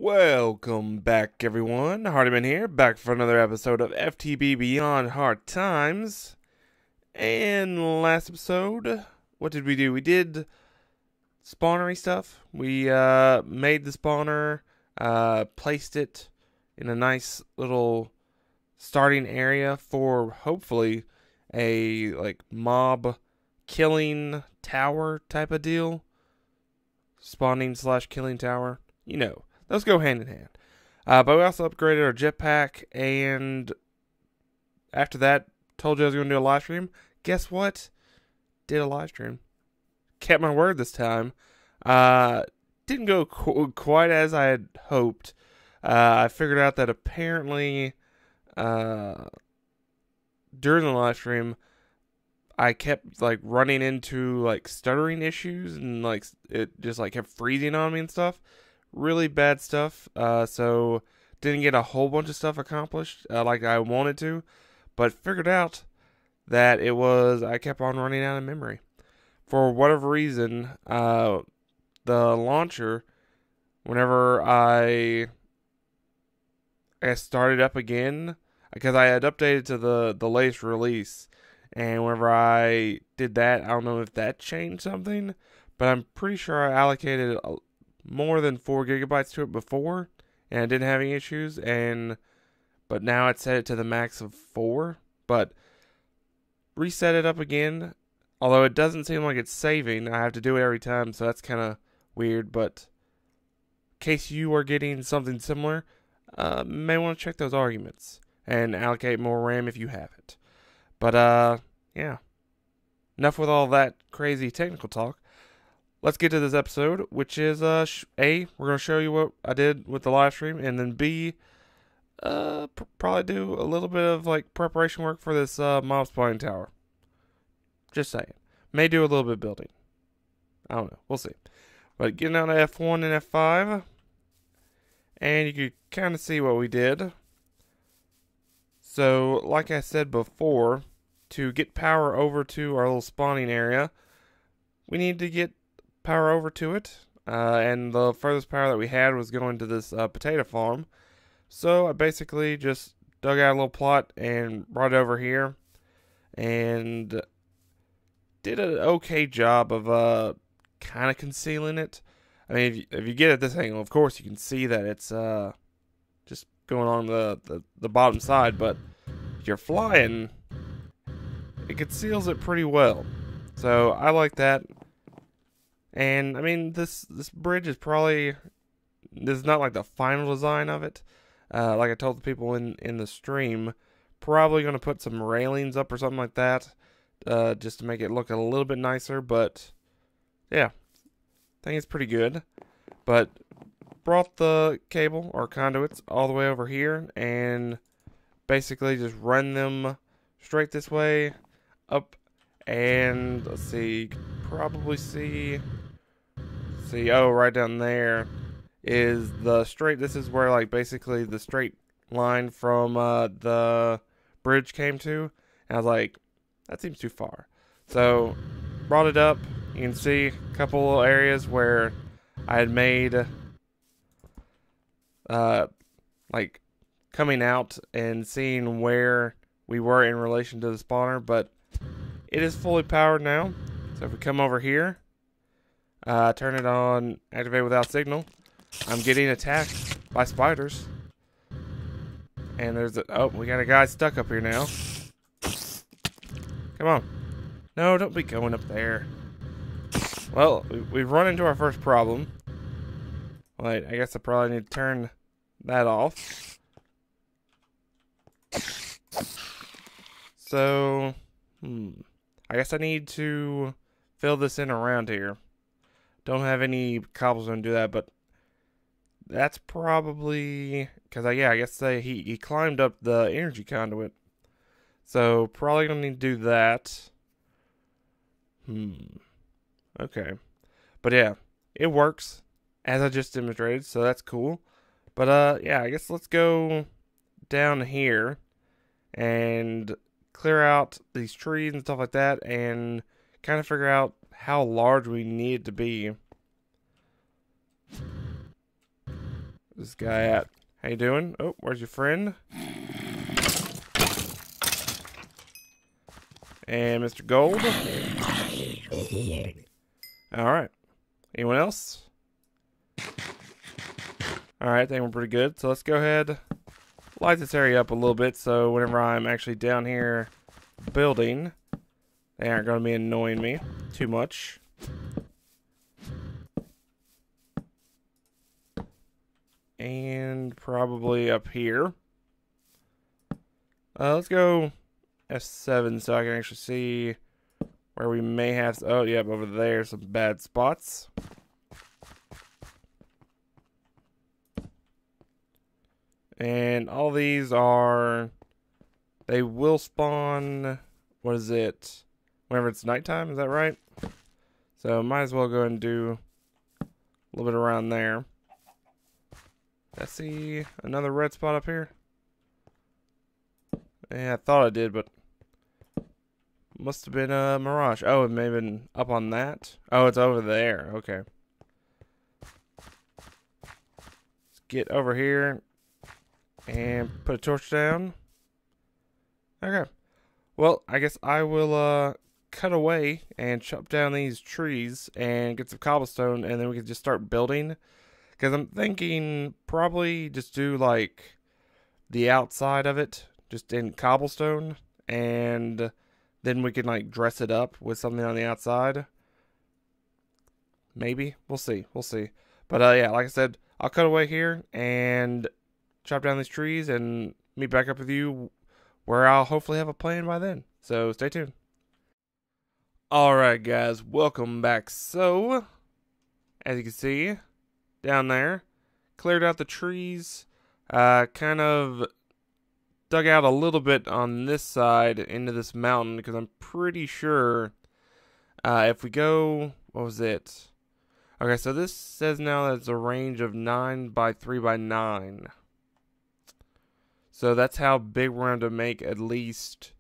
Welcome back, everyone. Hardiman here, back for another episode of FTB Beyond Hard Times. And last episode, what did we do? We did spawnery stuff. We made the spawner, placed it in a nice little starting area for hopefully a mob killing tower type of deal. Spawning / killing tower. You know. Those go hand in hand. But we also upgraded our jetpack, and after that, told you I was going to do a live stream. Guess what? Did a live stream. Kept my word this time. Didn't go quite as I had hoped. I figured out that apparently during the live stream, I kept running into stuttering issues, and it just kept freezing on me and stuff. Really bad stuff, so didn't get a whole bunch of stuff accomplished like I wanted to, but figured out that it was I kept on running out of memory. For whatever reason, the launcher, whenever I started up again, because I had updated to the latest release, and whenever I did that, I don't know if that changed something, but I'm pretty sure I allocated more than 4 gigabytes to it before, and I didn't have any issues, but now it set it to the max of 4, but reset it up again, although it doesn't seem like it's saving. I have to do it every time, so that's kind of weird, but in case you are getting something similar, may want to check those arguments, and allocate more RAM if you have it. But, yeah. Enough with all that crazy technical talk. Let's get to this episode, which is, A, we're going to show you what I did with the live stream, and then B, probably do a little bit of, preparation work for this, mob spawning tower. Just saying. May do a little bit of building. I don't know. We'll see. But getting out of F1 and F5, and you can kind of see what we did. So, like I said before, to get power over to our little spawning area, we need to get power over to it, and the furthest power that we had was going to this potato farm. So I basically just dug out a little plot and brought it over here, and did an okay job of kind of concealing it. I mean, if you get at this angle, of course you can see that it's just going on the bottom side, but if you're flying, it conceals it pretty well. So I like that. And, I mean, this bridge is probably, this is not the final design of it. Like I told the people in the stream, probably going to put some railings up or something like that, just to make it look a little bit nicer. But, yeah, I think it's pretty good. But, brought the cable, or conduits, all the way over here, and basically just run them straight this way, up, and, let's see, you can probably see, oh, right down there is the straight, this is where, basically the straight line from, the bridge came to, and I was like, that seems too far. So, brought it up, you can see a couple areas where I had made, coming out and seeing where we were in relation to the spawner, but it is fully powered now. So if we come over here, turn it on, activate without signal, I'm getting attacked by spiders. And there's we got a guy stuck up here now. Come on. No, don't be going up there. Well, we've run into our first problem. Wait, I guess I probably need to turn that off. So, I guess I need to fill this in around here. Don't have any cobblestone to do that, but that's probably because I guess he climbed up the energy conduit, so probably gonna need to do that. Okay, but yeah, it works as I just demonstrated, so that's cool. But yeah, I guess let's go down here and clear out these trees and stuff like that, and kind of figure out how large we need it to be. This guy at? How you doing? Oh, where's your friend? And Mr. Gold. Alright. Anyone else? Alright, I think we're pretty good. So let's go ahead, light this area up a little bit so whenever I'm actually down here building, they aren't going to be annoying me too much. And probably up here. Let's go F7 so I can actually see where we may have... Oh, yep, over there, some bad spots. And all these are... They will spawn... What is it? Whenever it's nighttime, is that right? So might as well go and do a little bit around there. I see another red spot up here. Yeah, I thought I did, but must have been a mirage. Oh, it may have been up on that. Oh, it's over there. Okay. Let's get over here and put a torch down. Okay. Well, I guess I will cut away and chop down these trees and get some cobblestone, and then we can just start building. Because I'm thinking probably just do like the outside of it just in cobblestone, and then we can like dress it up with something on the outside. Maybe. We'll see. We'll see. But yeah, like I said, I'll cut away here and chop down these trees and meet back up with you where I'll hopefully have a plan by then. So stay tuned. Alright guys, welcome back. So, as you can see, down there, cleared out the trees, kind of dug out a little bit on this side into this mountain, because I'm pretty sure if we go, what was it? Okay, so this says now that it's a range of 9 by 3 by 9. So that's how big we're going to make at least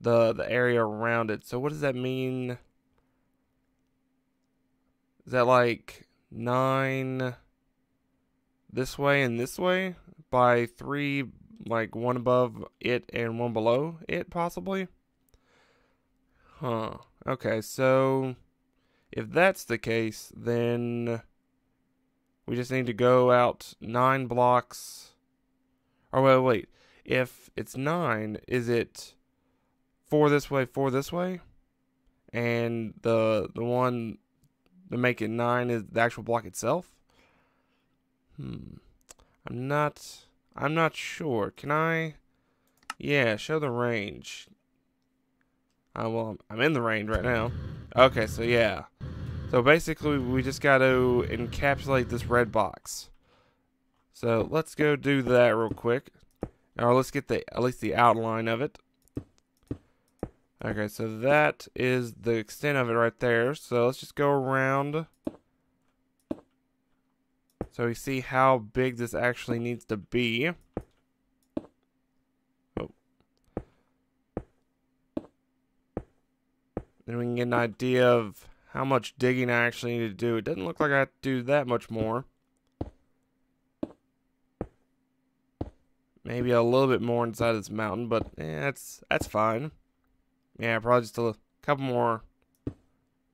the area around it. So what does that mean? Is that like 9 this way and this way by 3, like one above it and one below it possibly? Huh. Okay, so if that's the case, then we just need to go out 9 blocks. Or wait. If it's 9, is it 4 this way? And the one to make it 9 is the actual block itself? I'm not sure. Can I? Yeah, show the range. Well, I'm in the range right now. Okay, so yeah. So basically, we just got to encapsulate this red box. So let's go do that real quick. Or let's get at least the outline of it. Okay, so that is the extent of it right there. So let's just go around. So we see how big this actually needs to be. Oh. Then we can get an idea of how much digging I actually need to do. It doesn't look like I have to do that much more. Maybe a little bit more inside this mountain, but that's fine. Yeah, probably just a couple more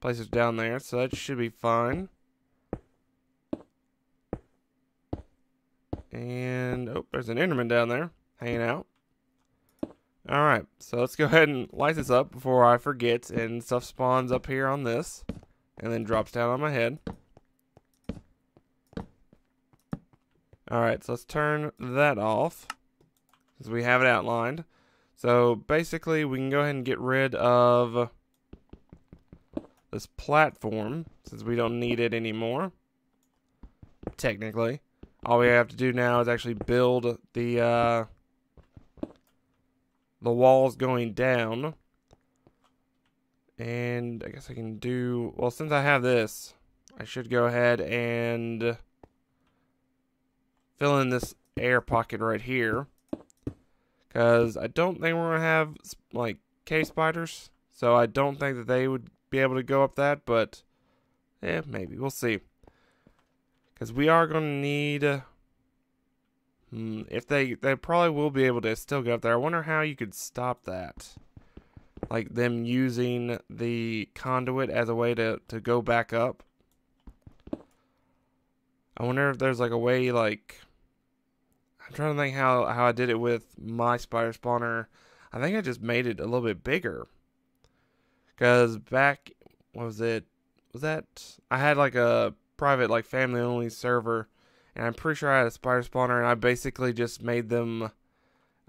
places down there, so that should be fine. And, oh, there's an Enderman down there, hanging out. Alright, so let's go ahead and light this up before I forget, and stuff spawns up here on this, and then drops down on my head. Alright, so let's turn that off, because we have it outlined. So basically, we can go ahead and get rid of this platform, since we don't need it anymore, technically. All we have to do now is actually build the walls going down. And I guess I can do... Well, since I have this, I should go ahead and fill in this air pocket right here. Because I don't think we're going to have, like, cave spiders. So I don't think that they would be able to go up that. But, maybe. We'll see. Because we are going to need If they probably will be able to still get up there. I wonder how you could stop that. Like them using the conduit as a way to go back up. I wonder if there's like a way, like, I'm trying to think how I did it with my spider spawner. I think I just made it a little bit bigger. Because back, what was it? Was that, I had like a private, like, family only server. And I'm pretty sure I had a spider spawner, and I basically just made them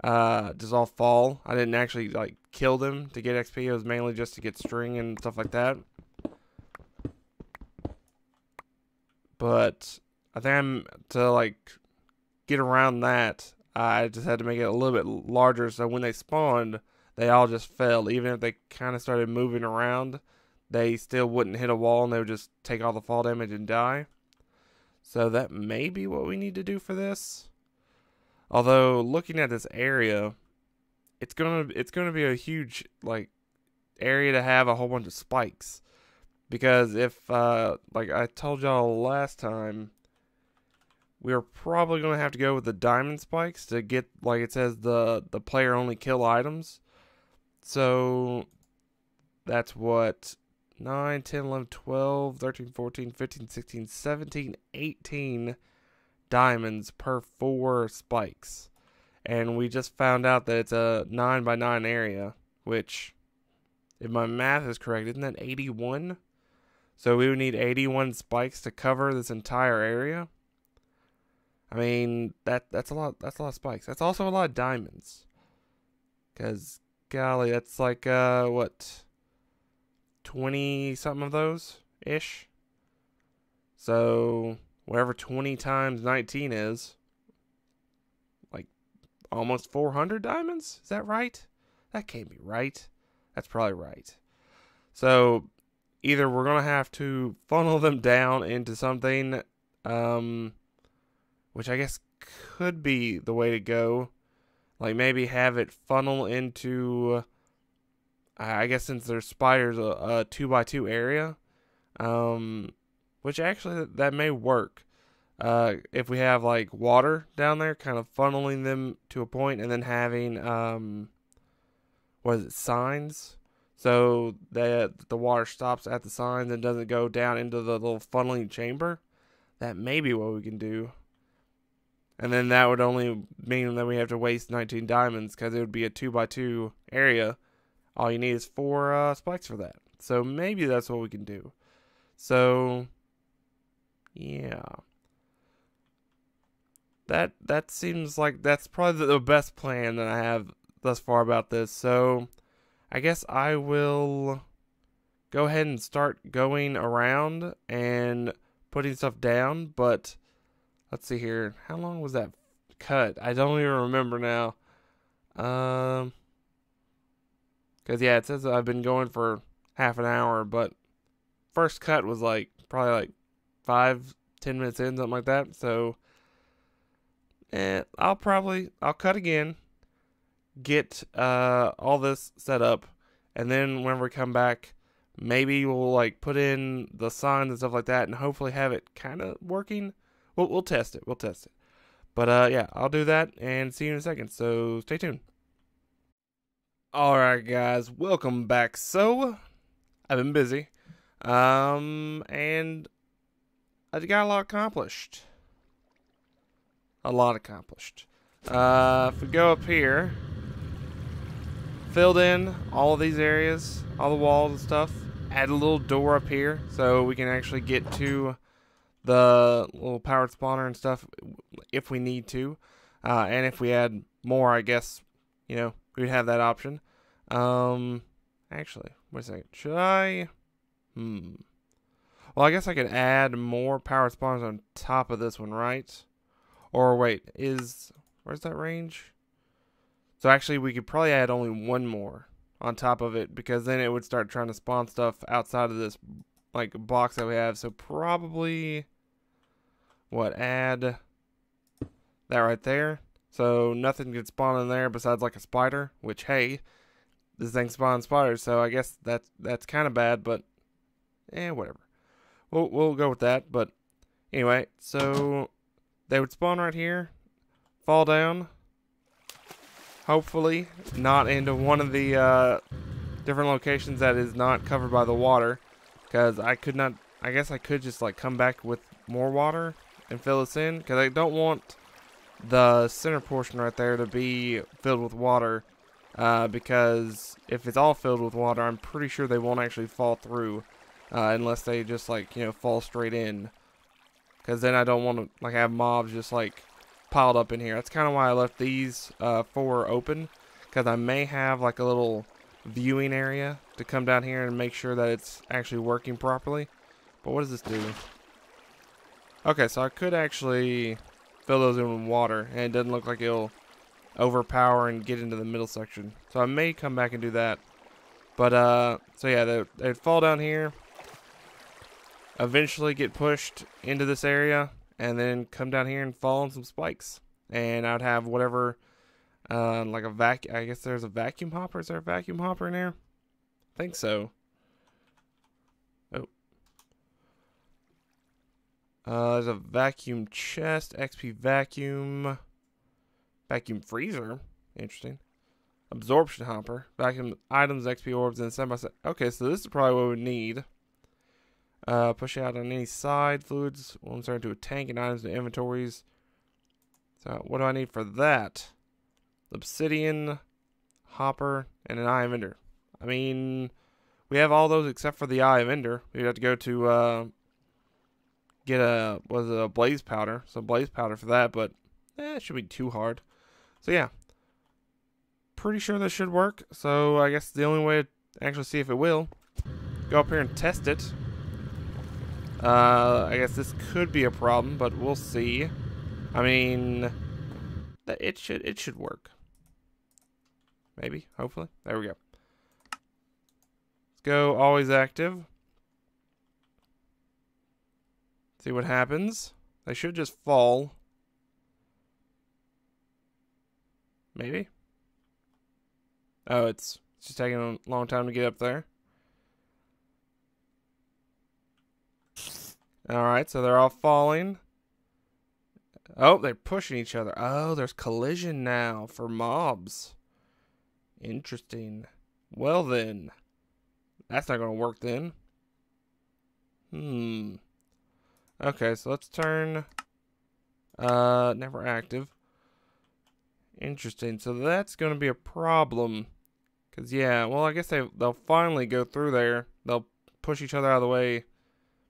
just all fall. I didn't actually like kill them to get XP. It was mainly just to get string and stuff like that. But I think to like get around that, I just had to make it a little bit larger, so when they spawned, they all just fell. Even if they kind of started moving around, they still wouldn't hit a wall, and they would just take all the fall damage and die. So that may be what we need to do for this. Although looking at this area, it's gonna be a huge like area to have a whole bunch of spikes. Because if like I told y'all last time, we are probably gonna have to go with the diamond spikes to get, like it says, the player only kill items. So that's what, 9, 10, 11, 12, 13, 14, 15, 16, 17, 18 diamonds per 4 spikes. And we just found out that it's a 9 by 9 area, which, if my math is correct, isn't that 81? So we would need 81 spikes to cover this entire area. I mean, that's a lot of spikes. That's also a lot of diamonds. Cause golly, that's like what, 20 something of those ish. So whatever 20 times 19 is, like almost 400 diamonds. Is that right? That can't be right. That's probably right. So either we're gonna have to funnel them down into something, which I guess could be the way to go. Like maybe have it funnel into, I guess since there's spiders, a 2x2 area, which actually that may work. If we have like water down there, kind of funneling them to a point, and then having signs, so that the water stops at the signs and doesn't go down into the little funneling chamber. That may be what we can do. And then that would only mean that we have to waste 19 diamonds, because it would be a 2x2 area. All you need is 4 spikes for that. So maybe that's what we can do. So yeah, that seems like that's probably the best plan that I have thus far about this. So I guess I will go ahead and start going around and putting stuff down. But let's see here. How long was that cut? I don't even remember now. Because yeah, it says I've been going for half an hour, but first cut was like probably like 5-10 minutes in, something like that. So I'll cut again, get all this set up, and then whenever we come back, maybe we'll like put in the signs and stuff like that, and hopefully have it kind of working. We'll test it. But yeah, I'll do that and see you in a second. So stay tuned. Alright guys, welcome back. So I've been busy. And I got a lot accomplished. If we go up here, filled in all of these areas, all the walls and stuff, add a little door up here so we can actually get to the little powered spawner and stuff if we need to. And if we add more, I guess, you know, we'd have that option. Actually, wait a second. Should I? Well, I guess I could add more powered spawners on top of this one, right? Or wait, where's that range? So actually, we could probably add only one more on top of it, because then it would start trying to spawn stuff outside of this like box that we have. So probably add that right there. So nothing could spawn in there besides like a spider, which hey, this thing spawns spiders, so I guess that's kind of bad, but whatever. We'll go with that. But anyway, so they would spawn right here, fall down. Hopefully not into one of the different locations that is not covered by the water. Because I could not, I guess I could just like come back with more water and fill this in. Because I don't want the center portion right there to be filled with water. Because if it's all filled with water, I'm pretty sure they won't actually fall through. Unless they just like, you know, fall straight in. Because then I don't want to like have mobs just like piled up in here. That's kind of why I left these 4 open. Because I may have like a little viewing area to come down here and make sure that it's actually working properly. But what does this do? Okay, so I could actually fill those in with water, and it doesn't look like it'll overpower and get into the middle section. So I may come back and do that. But so yeah, they'd fall down here, eventually get pushed into this area, and then come down here and fall on some spikes. And I'd have whatever, like a vacuum. I guess there's a vacuum hopper. Is there a vacuum hopper in there? I think so. Oh. There's a vacuum chest, XP vacuum, vacuum freezer. Interesting. Absorption hopper, vacuum items, XP orbs, and semi-set. Okay, so this is probably what we need. Push out on any side. Fluids will insert into a tank and items and inventories. So what do I need for that? Obsidian, hopper, and an eye of ender. I mean, we have all those except for the eye of ender. We'd have to go to get a blaze powder. So blaze powder for that, but it should be too hard. So yeah, pretty sure this should work. So I guess the only way to actually see if it will, go up here and test it. I guess this could be a problem, but we'll see. I mean, it should work. Maybe, hopefully. There we go. Let's go always active. See what happens. They should just fall. Maybe. Oh, it's just taking a long time to get up there. Alright, so they're all falling. Oh, they're pushing each other. Oh, there's collision now for mobs. Interesting. Well then. That's not going to work then. Okay, so let's turn never active. Interesting. So that's going to be a problem. Because, yeah, well, I guess they'll finally go through there. They'll push each other out of the way.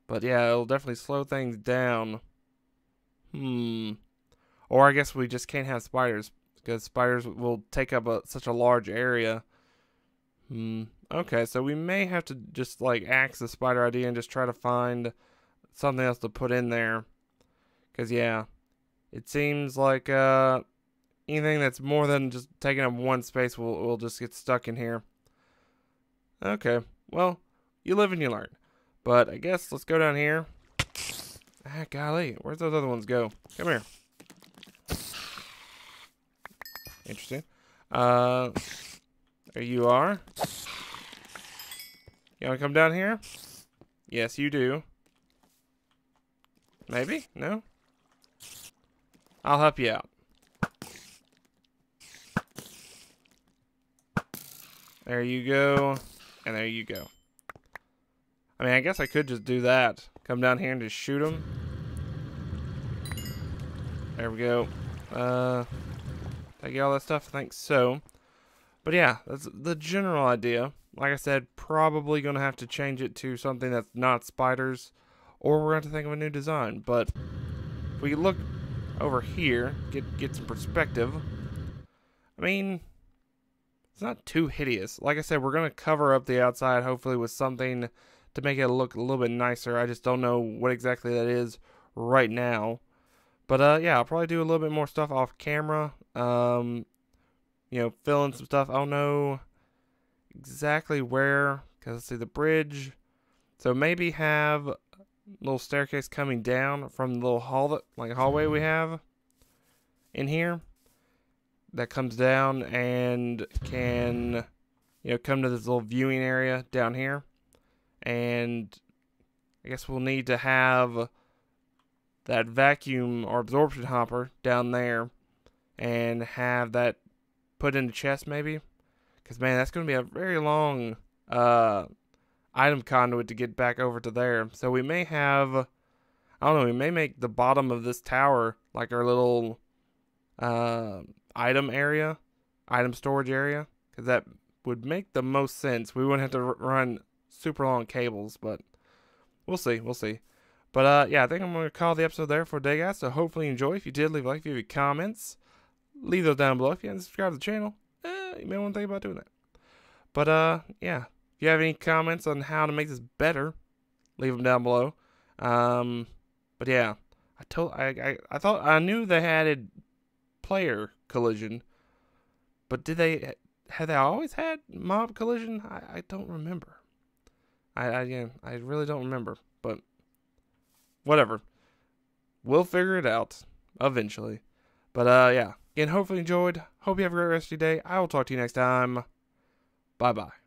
But, yeah, it'll definitely slow things down. Or I guess we just can't have spiders. Because spiders will take up such a large area. Okay, so we may have to just, like, axe the spider idea and just try to find something else to put in there. Because, yeah, it seems like anything that's more than just taking up one space will just get stuck in here. Okay, well, you live and you learn. But I guess let's go down here. Ah, golly, where's those other ones go? Come here. Interesting. There you are. You want to come down here? Yes, you do. Maybe? No? I'll help you out. There you go. And there you go. I mean, I guess I could just do that. Come down here and just shoot them. There we go. Did I get all that stuff? I think so. But yeah, that's the general idea. Like I said, probably going to have to change it to something that's not spiders. Or we're going to have to think of a new design. But if we look over here, get some perspective. I mean, it's not too hideous. Like I said, we're going to cover up the outside, hopefully, with something to make it look a little bit nicer. I just don't know what exactly that is right now. But, yeah, I'll probably do a little bit more stuff off camera. You know, fill in some stuff. I don't know exactly where. Because, let's see, the bridge. So, maybe have a little staircase coming down from the little hallway we have in here. That comes down and can, you know, come to this little viewing area down here. And I guess we'll need to have that vacuum or absorption hopper down there. and have that put in the chest maybe. Because, man, that's going to be a very long item conduit to get back over to there. So we may have, I don't know, we may make the bottom of this tower like our little item area, item storage area. Because that would make the most sense. We wouldn't have to run super long cables, but we'll see. We'll see. But, yeah, I think I'm going to call the episode there for today, guys. So hopefully you enjoy. If you did, leave a like. If you have any comments, leave those down below. If you haven't subscribed to the channel, you may want to think about doing that. But, yeah, if you have any comments on how to make this better, leave them down below. But, yeah, I thought I knew they added player collision, but have they always had mob collision? I don't remember. I really don't remember, but whatever. We'll figure it out eventually. But, yeah. Again, hopefully you enjoyed. Hope you have a great rest of your day. I will talk to you next time. Bye-bye.